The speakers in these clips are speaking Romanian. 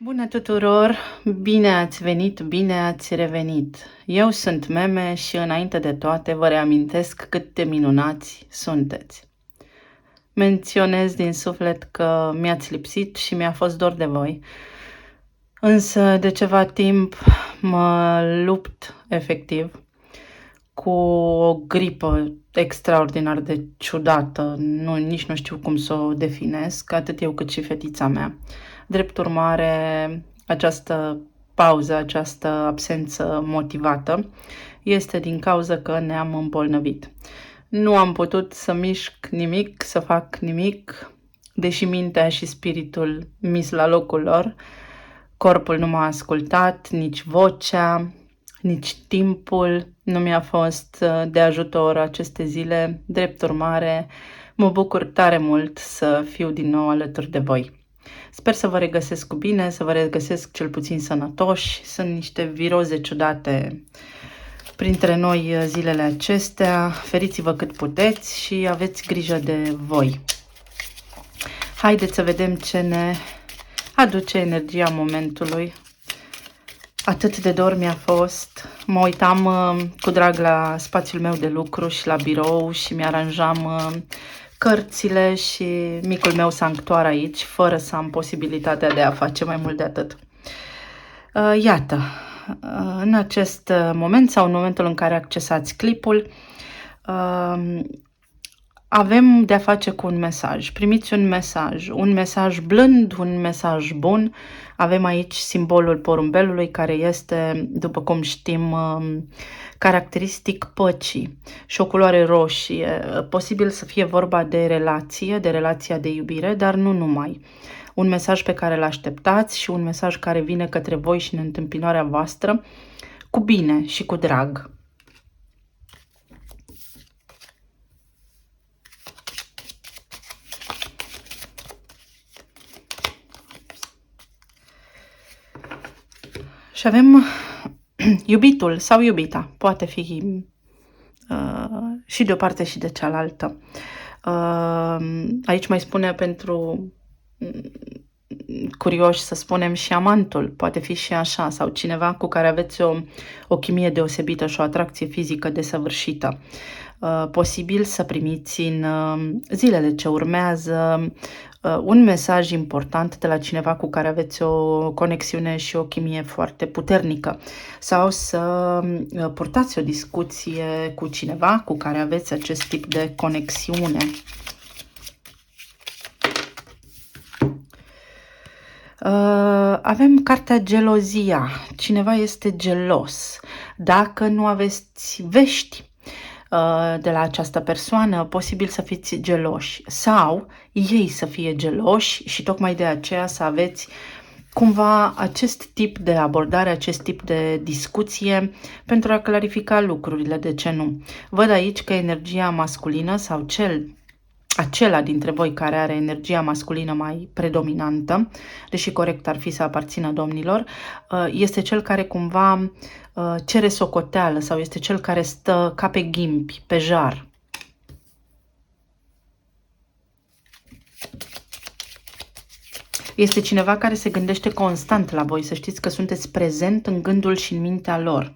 Bună tuturor! Bine ați venit, bine ați revenit! Eu sunt Meme și înainte de toate vă reamintesc cât de minunați sunteți. Menționez din suflet că mi-ați lipsit și mi-a fost dor de voi, însă de ceva timp mă lupt efectiv cu o gripă extraordinar de ciudată, nici nu știu cum să o definesc, atât eu cât și fetița mea. Drept urmare, această pauză, această absență motivată este din cauza că ne-am îmbolnăvit. Nu am putut să mișc nimic, să fac nimic, deși mintea și spiritul mis la locul lor. Corpul nu m-a ascultat, nici vocea, nici timpul nu mi-a fost de ajutor aceste zile. Drept urmare, mă bucur tare mult să fiu din nou alături de voi. Sper să vă regăsesc cu bine, să vă regăsesc cel puțin sănătoși. Sunt niște viroze ciudate printre noi zilele acestea. Feriți-vă cât puteți și aveți grijă de voi. Haideți să vedem ce ne aduce energia momentului. Atât de dor mi-a fost. Mă uitam cu drag la spațiul meu de lucru și la birou și mi-aranjam cărțile și micul meu sanctuar aici, fără să am posibilitatea de a face mai mult de atât. Iată, în acest moment sau în momentul în care accesați clipul, avem de-a face cu un mesaj. Primiți un mesaj blând, un mesaj bun. Avem aici simbolul porumbelului, care este, după cum știm, caracteristic păcii și o culoare roșie. Posibil să fie vorba de relația de iubire, dar nu numai. Un mesaj pe care îl așteptați și un mesaj care vine către voi și în întâmpinarea voastră cu bine și cu drag. Și avem iubitul sau iubita, poate fi și de o parte și de cealaltă. Aici mai spune pentru curioși să spunem și amantul, poate fi și așa, sau cineva cu care aveți o chimie deosebită și o atracție fizică desăvârșită. Posibil să primiți în zilele ce urmează un mesaj important de la cineva cu care aveți o conexiune și o chimie foarte puternică, sau să purtați o discuție cu cineva cu care aveți acest tip de conexiune. Avem cartea gelozia. Cineva este gelos. Dacă nu aveți vești de la această persoană, posibil să fiți geloși sau ei să fie geloși și tocmai de aceea să aveți cumva acest tip de abordare, acest tip de discuție pentru a clarifica lucrurile, de ce nu? Văd aici că energia masculină sau acela dintre voi care are energia masculină mai predominantă, deși corect ar fi să aparțină domnilor, este cel care cumva cere socoteală sau este cel care stă ca pe ghimpi, pe jar. Este cineva care se gândește constant la voi, să știți că sunteți prezent în gândul și în mintea lor.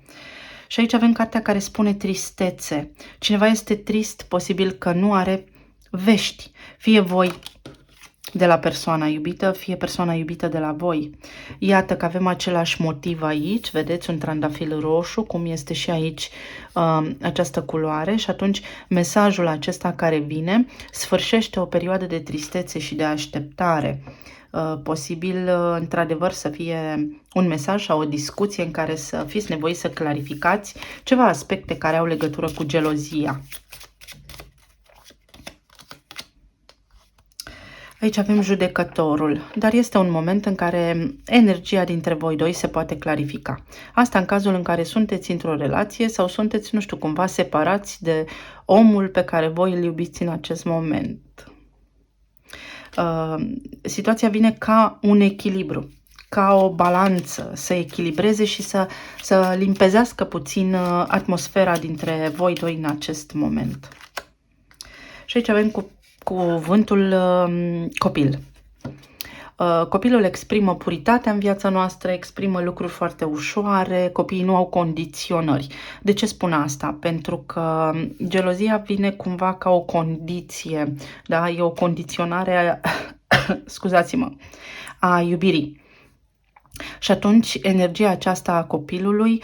Și aici avem cartea care spune tristețe. Cineva este trist, posibil că nu are vești, fie voi de la persoana iubită, fie persoana iubită de la voi. Iată că avem același motiv aici, vedeți, un trandafir roșu, cum este și aici această culoare, și atunci mesajul acesta care vine sfârșește o perioadă de tristețe și de așteptare. Posibil, într-adevăr, să fie un mesaj sau o discuție în care să fiți nevoiți să clarificați ceva aspecte care au legătură cu gelozia. Aici avem judecătorul, dar este un moment în care energia dintre voi doi se poate clarifica. Asta în cazul în care sunteți într-o relație sau sunteți, nu știu, cumva separați de omul pe care voi îl iubiți în acest moment. Situația vine ca un echilibru, ca o balanță, să echilibreze și să limpezească puțin atmosfera dintre voi doi în acest moment. Și aici avem cuvântul copil. Copilul exprimă puritatea în viața noastră, exprimă lucruri foarte ușoare, copiii nu au condiționări. De ce spun asta? Pentru că gelozia vine cumva ca o condiție, da? E o condiționare, scuzați-mă, a iubirii. Și atunci energia aceasta a copilului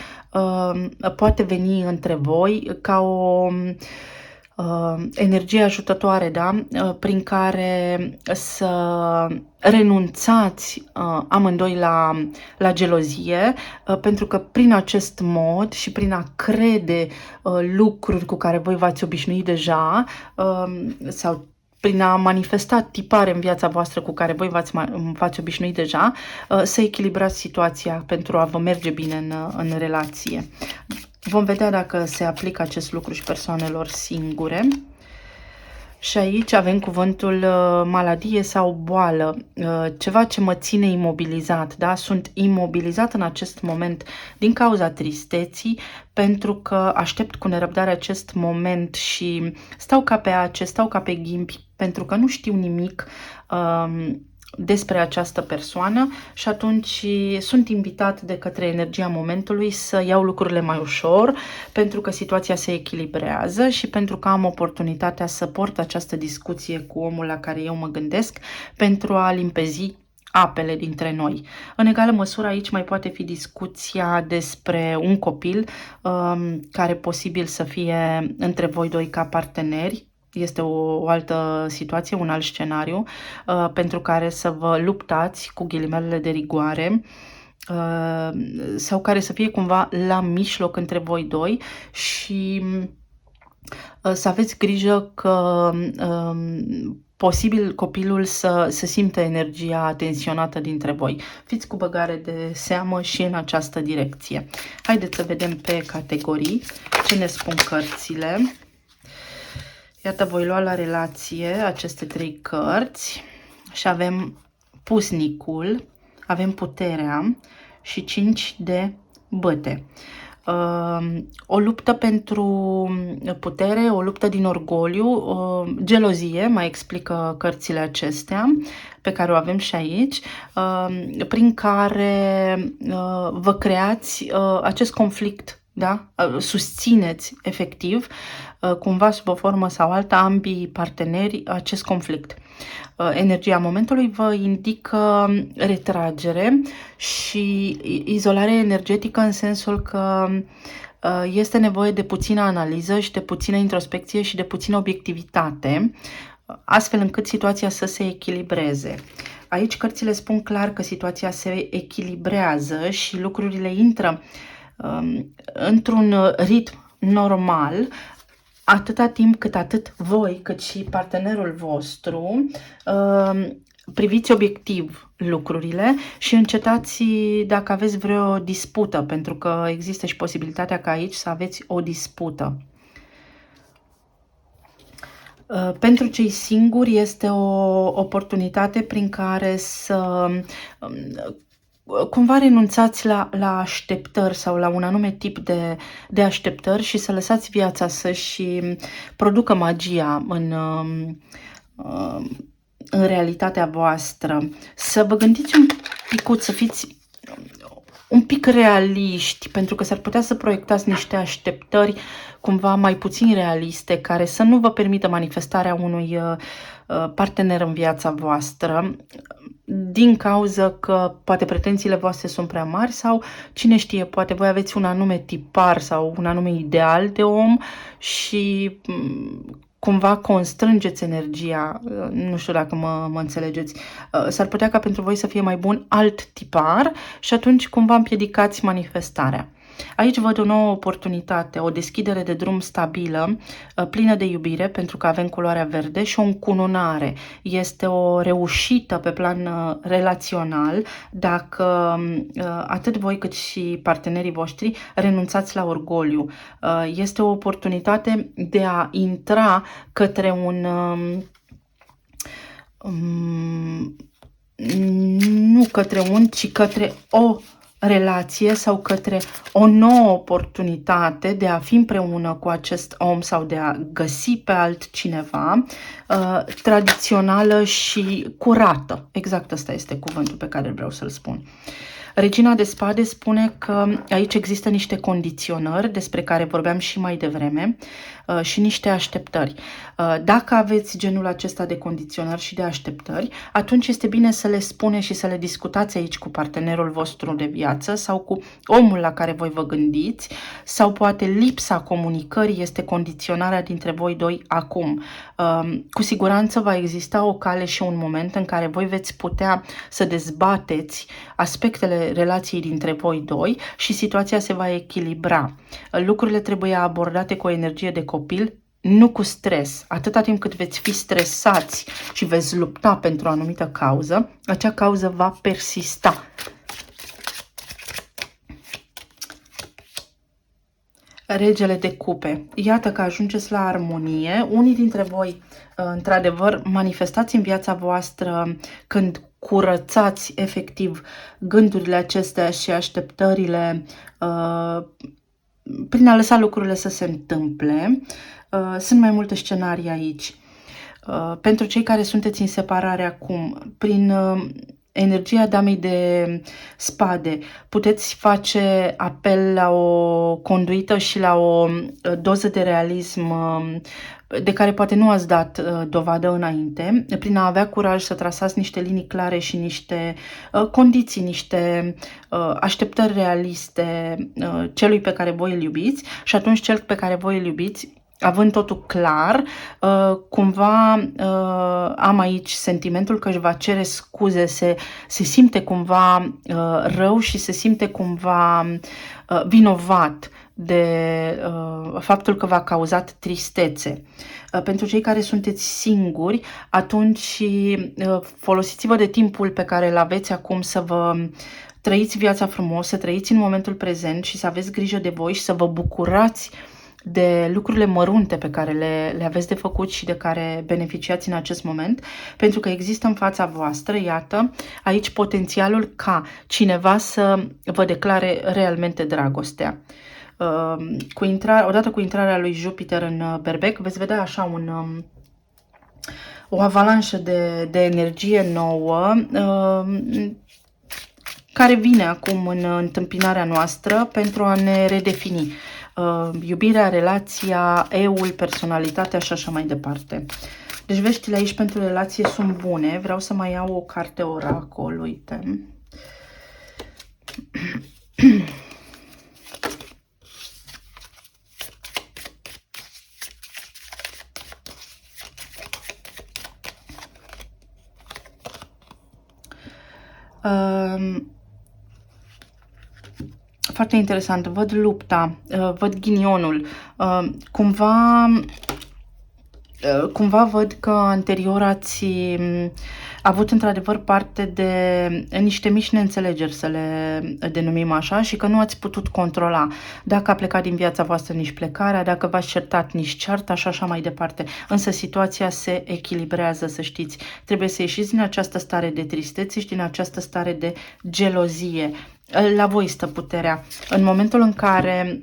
poate veni între voi ca o energie ajutătoare, da? Prin care să renunțați amândoi la gelozie, pentru că prin acest mod și prin a crede lucruri cu care voi v-ați obișnuit deja sau prin a manifesta tipare în viața voastră cu care voi v-ați obișnuit deja, să echilibrați situația pentru a vă merge bine în relație. Vom vedea dacă se aplică acest lucru și persoanelor singure. Și aici avem cuvântul maladie sau boală, ceva ce mă ține imobilizat, da? Sunt imobilizat în acest moment din cauza tristeții, pentru că aștept cu nerăbdare acest moment și stau ca pe ace, stau ca pe ghimbi, pentru că nu știu nimic despre această persoană și atunci sunt invitat de către energia momentului să iau lucrurile mai ușor, pentru că situația se echilibrează și pentru că am oportunitatea să port această discuție cu omul la care eu mă gândesc pentru a limpezi apele dintre noi. În egală măsură aici mai poate fi discuția despre un copil care posibil să fie între voi doi ca parteneri. Este o altă situație, un alt scenariu pentru care să vă luptați cu ghilimelele de rigoare sau care să fie cumva la mijloc între voi doi și să aveți grijă că posibil copilul să simtă energia tensionată dintre voi. Fiți cu băgare de seamă și în această direcție. Haideți să vedem pe categorii ce ne spun cărțile. Iată, voi lua la relație aceste 3 cărți și avem pusnicul, avem puterea și 5 de bâte. O luptă pentru putere, o luptă din orgoliu, gelozie, mai explică cărțile acestea, pe care o avem și aici, prin care vă creați acest conflict, da? Susțineți efectiv, cumva sub o formă sau alta, ambii parteneri, acest conflict. Energia momentului vă indică retragere și izolare energetică, în sensul că este nevoie de puțină analiză și de puțină introspecție și de puțină obiectivitate, astfel încât situația să se echilibreze. Aici cărțile spun clar că situația se echilibrează și lucrurile intră într-un ritm normal, atâta timp cât atât voi, cât și partenerul vostru priviți obiectiv lucrurile și încetați dacă aveți vreo dispută, pentru că există și posibilitatea ca aici să aveți o dispută. Pentru cei singuri este o oportunitate prin care să cumva renunțați la așteptări sau la un anume tip de așteptări și să lăsați viața să-și producă magia în realitatea voastră. Să vă gândiți un pic, să fiți un pic realiști, pentru că s-ar putea să proiectați niște așteptări cumva mai puțin realiste, care să nu vă permită manifestarea unui partener în viața voastră, din cauza că poate pretențiile voastre sunt prea mari sau, cine știe, poate voi aveți un anume tipar sau un anume ideal de om și cumva constrângeți energia, nu știu dacă mă înțelegeți. S-ar putea ca pentru voi să fie mai bun alt tipar și atunci cumva împiedicați manifestarea. Aici văd o nouă oportunitate, o deschidere de drum stabilă, plină de iubire, pentru că avem culoarea verde, și o încununare. Este o reușită pe plan relațional dacă atât voi cât și partenerii voștri renunțați la orgoliu. Este o oportunitate de a intra către nu către ci către o relație sau către o nouă oportunitate de a fi împreună cu acest om sau de a găsi pe altcineva, tradițională și curată. Exact ăsta este cuvântul pe care vreau să-l spun. Regina de Spade spune că aici există niște condiționări despre care vorbeam și mai devreme și niște așteptări. Dacă aveți genul acesta de condiționări și de așteptări, atunci este bine să le spuneți și să le discutați aici cu partenerul vostru de viață sau cu omul la care voi vă gândiți, sau poate lipsa comunicării este condiționarea dintre voi doi acum. Cu siguranță va exista o cale și un moment în care voi veți putea să dezbateți aspectele relației dintre voi doi și situația se va echilibra. Lucrurile trebuie abordate cu o energie de copil, nu cu stres. Atâta timp cât veți fi stresați și veți lupta pentru o anumită cauză, acea cauză va persista. Regele de cupe. Iată că ajungeți la armonie. Unii dintre voi, într-adevăr, manifestați în viața voastră când curățați efectiv gândurile acestea și așteptările prin a lăsa lucrurile să se întâmple. Sunt mai multe scenarii aici. Pentru cei care sunteți în separare acum, prin energia damei de spade, puteți face apel la o conduită și la o doză de realism de care poate nu ați dat dovadă înainte, prin a avea curaj să trasați niște linii clare și niște condiții, niște așteptări realiste celui pe care voi îl iubiți, și atunci cel pe care voi îl iubiți, având totul clar, cumva am aici sentimentul că își va cere scuze, se simte cumva rău și se simte cumva vinovat de faptul că v-a cauzat tristețe. Pentru cei care sunteți singuri, atunci folosiți-vă de timpul pe care îl aveți acum să vă trăiți viața frumos, să trăiți în momentul prezent și să aveți grijă de voi și să vă bucurați de lucrurile mărunte pe care le aveți de făcut și de care beneficiați în acest moment, pentru că există în fața voastră, iată, aici potențialul ca cineva să vă declare realmente dragostea. Odată cu intrarea lui Jupiter în Berbec, veți vedea așa o avalanșă de energie nouă care vine acum în întâmpinarea noastră pentru a ne redefini iubirea, relația, eu-ul, personalitatea și așa mai departe. Deci veștile aici pentru relație sunt bune. Vreau să mai iau o carte oracol, uite. Foarte interesant. Văd lupta, văd ghinionul. Cumva văd că anterior ați avut într-adevăr parte de niște mici neînțelegeri, să le denumim așa, și că nu ați putut controla. Dacă a plecat din viața voastră, nici plecarea, dacă v-ați certat, nici cearta și așa mai departe. Însă situația se echilibrează, să știți. Trebuie să ieșiți din această stare de tristețe și din această stare de gelozie. La voi stă puterea. În momentul în care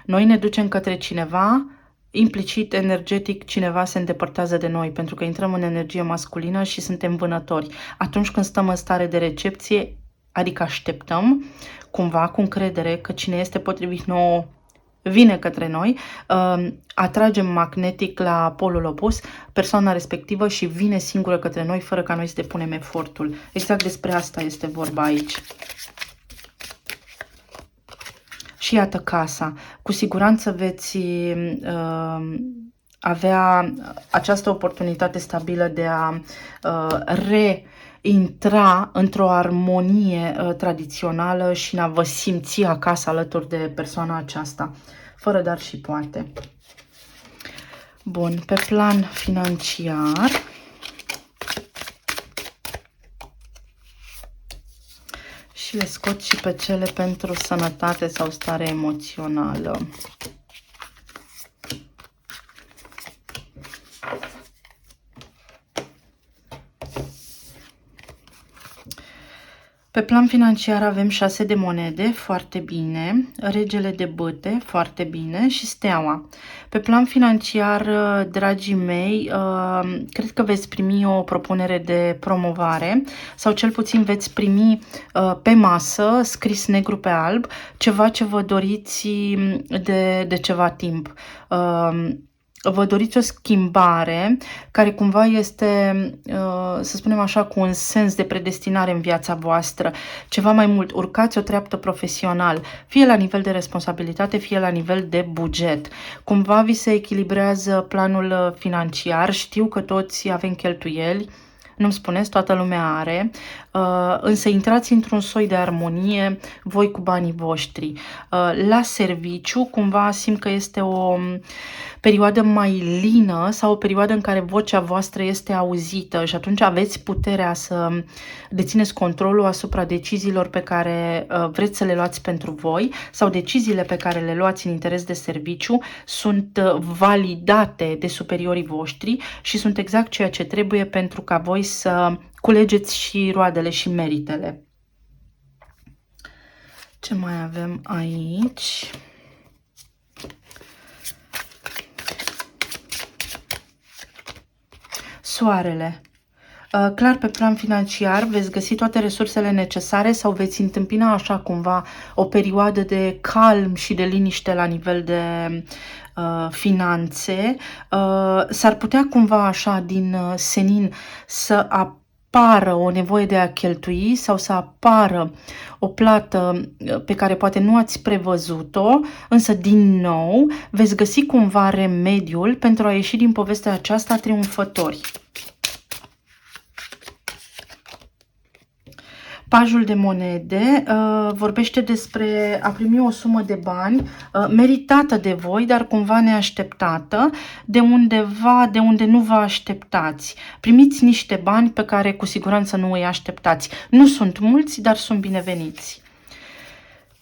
noi ne ducem către cineva, implicit, energetic, cineva se îndepărtează de noi, pentru că intrăm în energie masculină și suntem vânători. Atunci când stăm în stare de recepție, adică așteptăm, cumva cu încredere că cine este potrivit nouă vine către noi, atragem magnetic la polul opus persoana respectivă și vine singură către noi, fără ca noi să depunem efortul. Exact despre asta este vorba aici. Și iată casa. Cu siguranță veți avea această oportunitate stabilă de a reintra într-o armonie tradițională și în a vă simți acasă alături de persoana aceasta, fără dar și poate. Bun, pe plan financiar, și le scot și pe cele pentru sănătate sau stare emoțională. Pe plan financiar avem 6 de monede, foarte bine, regele de bâte, foarte bine și steaua. Pe plan financiar, dragii mei, cred că veți primi o propunere de promovare sau cel puțin veți primi pe masă, scris negru pe alb, ceva ce vă doriți de ceva timp. Vă doriți o schimbare care cumva este, să spunem așa, cu un sens de predestinare în viața voastră, ceva mai mult, urcați o treaptă profesional, fie la nivel de responsabilitate, fie la nivel de buget. Cumva vi se echilibrează planul financiar, știu că toți avem cheltuieli, nu-mi spuneți, toată lumea are, însă intrați într-un soi de armonie voi cu banii voștri. La serviciu, cumva simt că este o perioadă mai lină sau o perioadă în care vocea voastră este auzită și atunci aveți puterea să dețineți controlul asupra deciziilor pe care vreți să le luați pentru voi sau deciziile pe care le luați în interes de serviciu sunt validate de superiorii voștri și sunt exact ceea ce trebuie pentru ca voi să culegeți și roadele și meritele. Ce mai avem aici? Soarele. Clar, pe plan financiar veți găsi toate resursele necesare sau veți întâmpina așa cumva o perioadă de calm și de liniște la nivel de finanțe. S-ar putea cumva așa din senin să apară o nevoie de a cheltui sau să apară o plată pe care poate nu ați prevăzut-o, însă din nou veți găsi cumva remediul pentru a ieși din povestea aceasta triumfători. Pajul de monede vorbește despre a primi o sumă de bani meritată de voi, dar cumva neașteptată, de undeva, de unde nu vă așteptați. Primiți niște bani pe care cu siguranță nu îi așteptați. Nu sunt mulți, dar sunt bineveniți.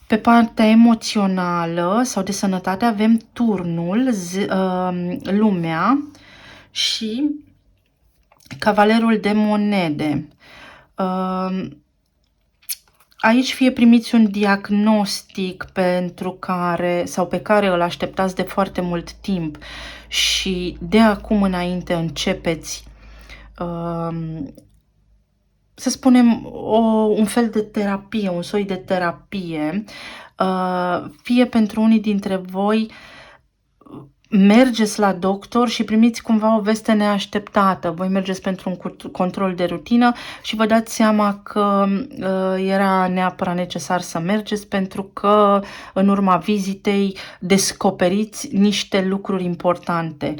Pe partea emoțională sau de sănătate avem turnul, lumea și cavalerul de monede. Aici fie primiți un diagnostic pentru care sau pe care îl așteptați de foarte mult timp și de acum înainte începeți, să spunem, un fel de terapie, un soi de terapie, fie pentru unii dintre voi mergeți la doctor și primiți cumva o veste neașteptată. Voi mergeți pentru un control de rutină și vă dați seama că era neapărat necesar să mergeți pentru că în urma vizitei descoperiți niște lucruri importante.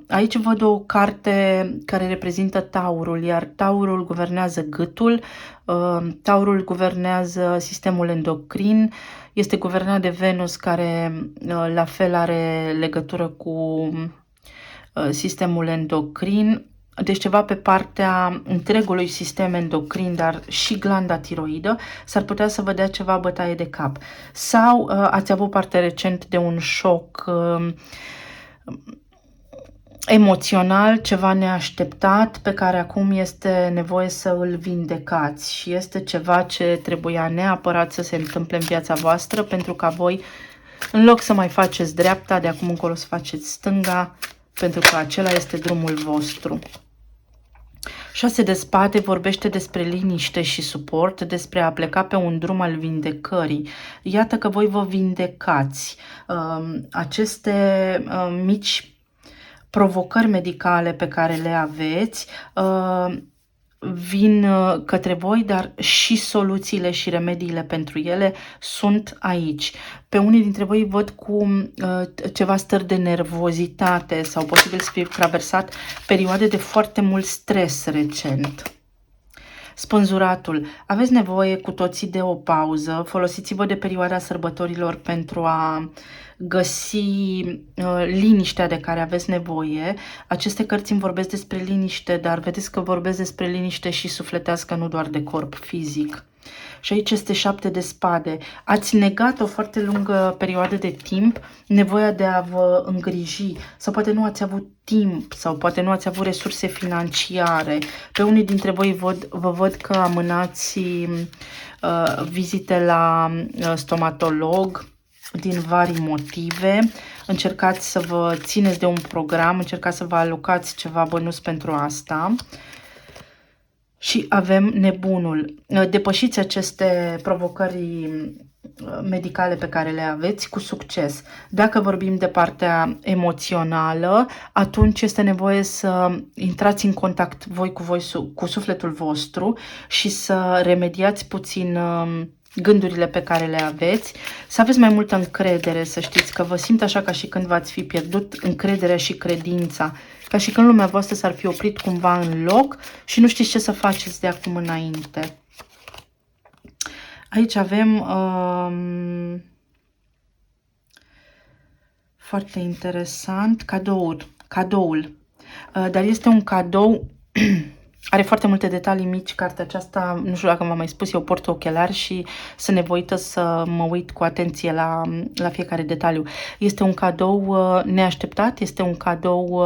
Aici văd o carte care reprezintă taurul, iar taurul guvernează gâtul, taurul guvernează sistemul endocrin, este guvernat de Venus, care la fel are legătură cu sistemul endocrin, deci ceva pe partea întregului sistem endocrin, dar și glanda tiroidă, s-ar putea să vă dea ceva bătaie de cap. Sau ați avut parte recent de un șoc emoțional, ceva neașteptat, pe care acum este nevoie să îl vindecați și este ceva ce trebuia neapărat să se întâmple în viața voastră pentru ca voi, în loc să mai faceți dreapta, de acum încolo să faceți stânga, pentru că acela este drumul vostru. 6 de spade vorbește despre liniște și suport, despre a pleca pe un drum al vindecării. Iată că voi vă vindecați. Aceste mici provocări medicale pe care le aveți vin către voi, dar și soluțiile și remediile pentru ele sunt aici. Pe unii dintre voi văd cu ceva stări de nervozitate sau posibil să fie traversat perioade de foarte mult stres recent. Spânzuratul. Aveți nevoie cu toții de o pauză. Folosiți-vă de perioada sărbătorilor pentru a găsi liniștea de care aveți nevoie. Aceste cărți îmi vorbesc despre liniște, dar vedeți că vorbesc despre liniște și sufletească, nu doar de corp fizic. Și aici este 7 de spade. Ați negat o foarte lungă perioadă de timp nevoia de a vă îngriji, sau poate nu ați avut timp, sau poate nu ați avut resurse financiare. Pe unii dintre voi vă văd că amânați vizite la stomatolog din vari motive. Încercați să vă țineți de un program, încercați să vă alocați ceva bănuți pentru asta. Și avem nebunul. Depășiți aceste provocări medicale pe care le aveți cu succes. Dacă vorbim de partea emoțională, atunci este nevoie să intrați în contact cu sufletul vostru și să remediați puțin gândurile pe care le aveți, să aveți mai multă încredere, să știți că vă simt așa ca și când v-ați fi pierdut încrederea și credința, ca și când lumea voastră s-ar fi oprit cumva în loc și nu știți ce să faceți de acum înainte. Aici avem foarte interesant cadoul. Dar este un cadou are foarte multe detalii mici cartea aceasta, nu știu dacă v-am mai spus, eu port ochelari și sunt nevoită să mă uit cu atenție la fiecare detaliu. Este un cadou neașteptat, este un cadou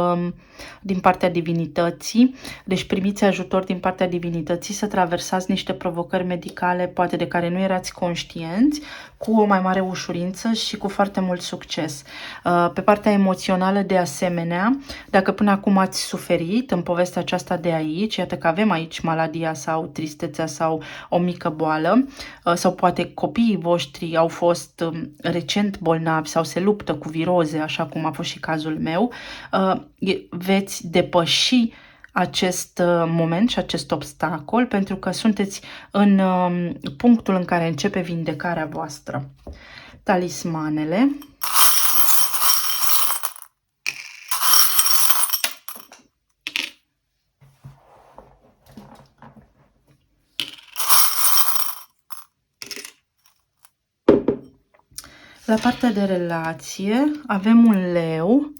din partea divinității, deci primiți ajutor din partea divinității să traversați niște provocări medicale, poate de care nu erați conștienți, cu o mai mare ușurință și cu foarte mult succes. Pe partea emoțională, de asemenea, dacă până acum ați suferit în povestea aceasta de aici, iată că avem aici maladia sau tristețea sau o mică boală, sau poate copiii voștri au fost recent bolnavi sau se luptă cu viroze, așa cum a fost și cazul meu, veți depăși acest moment și acest obstacol, pentru că sunteți în punctul în care începe vindecarea voastră. Talismanele. La partea de relație avem un leu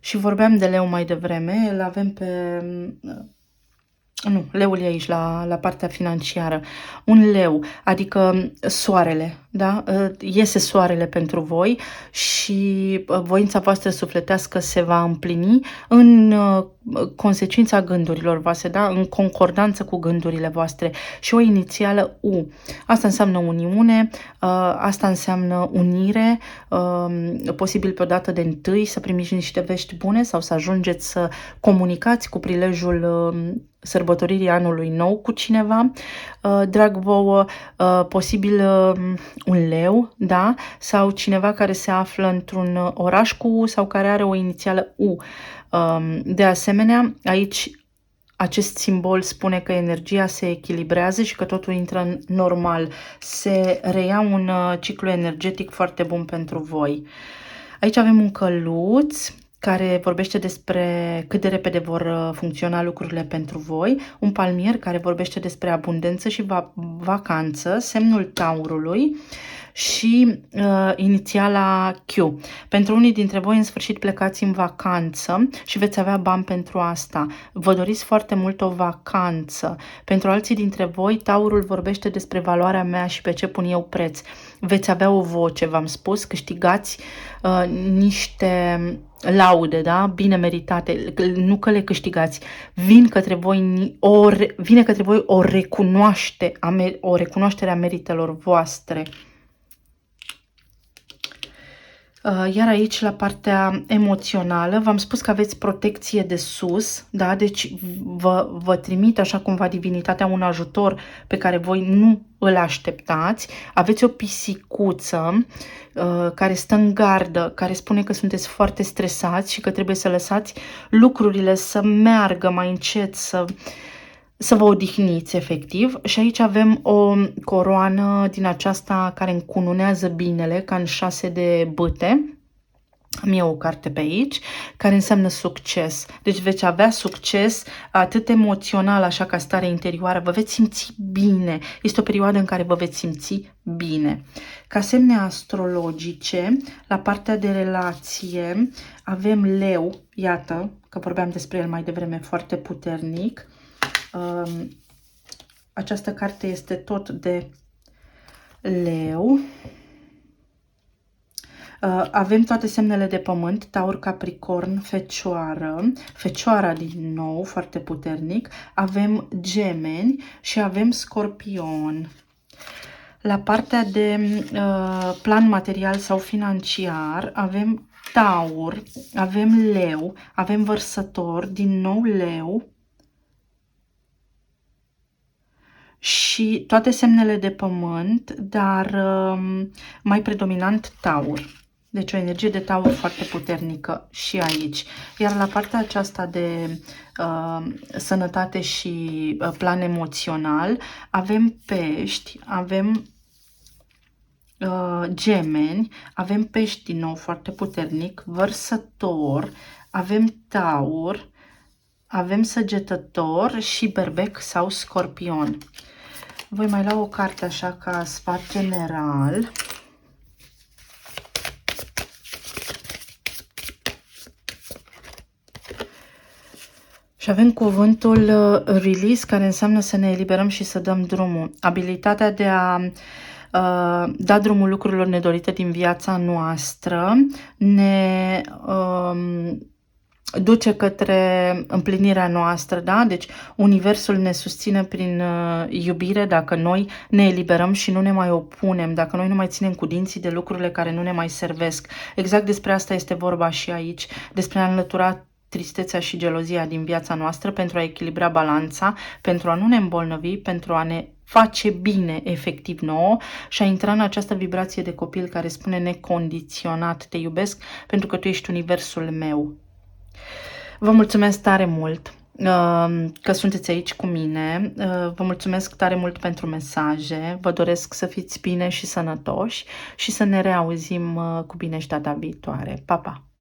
și vorbeam de leu mai devreme, îl avem pe... Nu, leul e aici, la partea financiară. Un leu, adică soarele, da? Iese soarele pentru voi și voința voastră sufletească se va împlini în consecința gândurilor voastre, da? În concordanță cu gândurile voastre. Și o inițială U. Asta înseamnă uniune, asta înseamnă unire, posibil pe o dată de întâi să primiți niște vești bune sau să ajungeți să comunicați cu prilejul sărbătoririi anului nou cu cineva, drag vouă, posibil un leu, da? Sau cineva care se află într-un oraș cu U sau care are o inițială U. De asemenea, aici acest simbol spune că energia se echilibrează și că totul intră în normal. Se reia un ciclu energetic foarte bun pentru voi. Aici avem un căluț care vorbește despre cât de repede vor funcționa lucrurile pentru voi, un palmier care vorbește despre abundență și vacanță, semnul taurului și inițiala Q. Pentru unii dintre voi, în sfârșit, plecați în vacanță și veți avea bani pentru asta. Vă doriți foarte mult o vacanță. Pentru alții dintre voi, taurul vorbește despre valoarea mea și pe ce pun eu preț. Veți avea o voce, v-am spus, câștigați niște laude, da? Bine meritate, nu că le câștigați, vine către voi o recunoaștere a meritelor voastre. Iar aici, la partea emoțională, v-am spus că aveți protecție de sus, da? Deci vă trimit așa cumva divinitatea un ajutor pe care voi nu îl așteptați. Aveți o pisicuță care stă în gardă, care spune că sunteți foarte stresați și că trebuie să lăsați lucrurile să meargă mai încet, să vă odihniți efectiv. Și aici avem o coroană din aceasta care încununează binele, ca în 6 de bâte. Am eu o carte pe aici, care înseamnă succes. Deci veți avea succes atât emoțional, așa ca stare interioară, vă veți simți bine. Este o perioadă în care vă veți simți bine. Ca semne astrologice, la partea de relație, avem leu, iată, că vorbeam despre el mai devreme, foarte puternic. Această carte este tot de leu. Avem toate semnele de pământ, Taur, Capricorn, Fecioară, Fecioara din nou, foarte puternic, avem Gemeni și avem Scorpion. La partea de plan material sau financiar avem Taur, avem Leu, avem Vărsător, din nou Leu și toate semnele de pământ, dar mai predominant Taur. Deci o energie de Taur foarte puternică și aici. Iar la partea aceasta de sănătate și plan emoțional avem Pești, avem Gemeni, avem Pești din nou foarte puternic, Vărsător, avem Taur, avem Săgetător și Berbec sau Scorpion. Voi mai lua o carte așa ca sfat general. Și avem cuvântul release, care înseamnă să ne eliberăm și să dăm drumul. Abilitatea de a da drumul lucrurilor nedorite din viața noastră ne duce către împlinirea noastră, da? Deci universul ne susține prin iubire dacă noi ne eliberăm și nu ne mai opunem, dacă noi nu mai ținem cu dinții de lucrurile care nu ne mai servesc. Exact despre asta este vorba și aici, despre a înlătura tristețea și gelozia din viața noastră pentru a echilibra balanța, pentru a nu ne îmbolnăvi, pentru a ne face bine efectiv nouă și a intra în această vibrație de copil care spune necondiționat: te iubesc pentru că tu ești universul meu. Vă mulțumesc tare mult că sunteți aici cu mine. Vă mulțumesc tare mult pentru mesaje. Vă doresc să fiți bine și sănătoși și să ne reauzim cu bine și data viitoare. Pa, pa!